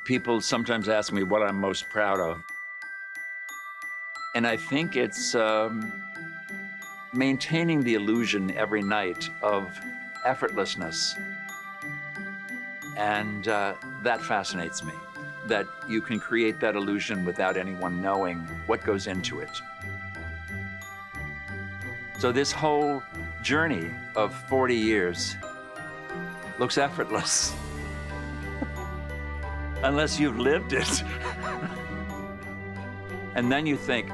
People sometimes ask me what I'm most proud of. And I think it's maintaining the illusion every night of effortlessness. And that fascinates me, that you can create that illusion without anyone knowing what goes into it. So this whole journey of 40 years looks effortless, unless you've lived it. And then you think,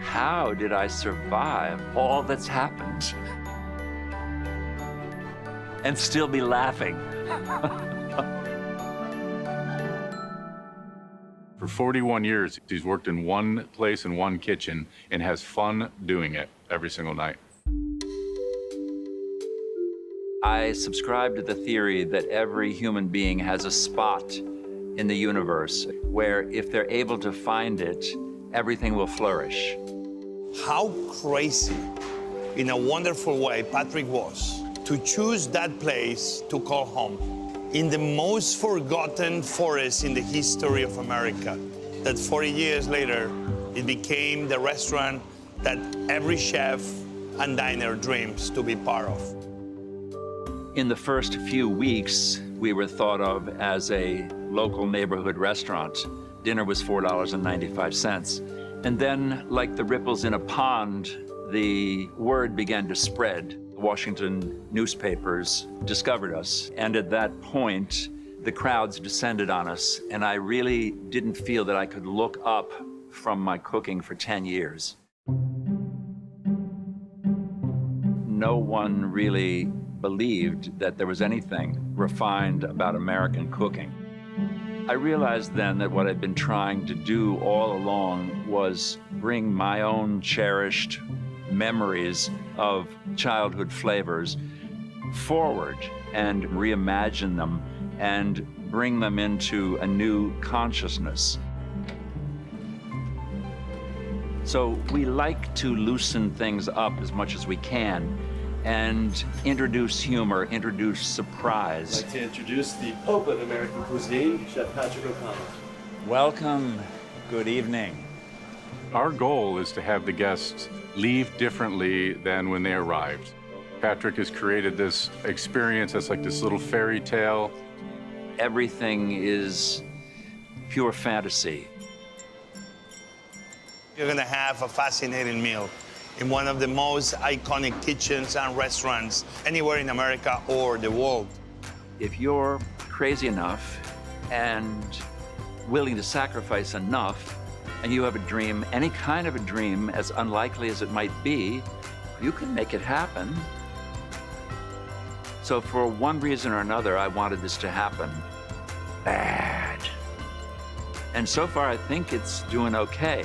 how did I survive all that's happened and still be laughing? For 41 years, he's worked in one place in one kitchen and has fun doing it every single night. I subscribe to the theory that every human being has a spot in the universe where if they're able to find it, everything will flourish. How crazy, in a wonderful way, Patrick was to choose that place to call home. In the most forgotten forest in the history of America, that 40 years later, it became the restaurant that every chef and diner dreams to be part of. In the first few weeks, we were thought of as a local neighborhood restaurant. Dinner was $4.95. And then, like the ripples in a pond, the word began to spread. Washington newspapers discovered us. And at that point, the crowds descended on us. And I really didn't feel that I could look up from my cooking for 10 years. No one really believed that there was anything refined about American cooking. I realized then that what I'd been trying to do all along was bring my own cherished memories of childhood flavors forward and reimagine them and bring them into a new consciousness. So we like to loosen things up as much as we can and introduce humor, introduce surprise. I'd like to introduce the Pope of American cuisine, Chef Patrick O'Connell. Welcome. Good evening. Our goal is to have the guests leave differently than when they arrived. Patrick has created this experience that's like this little fairy tale. Everything is pure fantasy. You're gonna have a fascinating meal in one of the most iconic kitchens and restaurants anywhere in America or the world. If you're crazy enough and willing to sacrifice enough, and you have a dream, any kind of a dream, as unlikely as it might be, you can make it happen. So for one reason or another, I wanted this to happen bad. And so far, I think it's doing okay.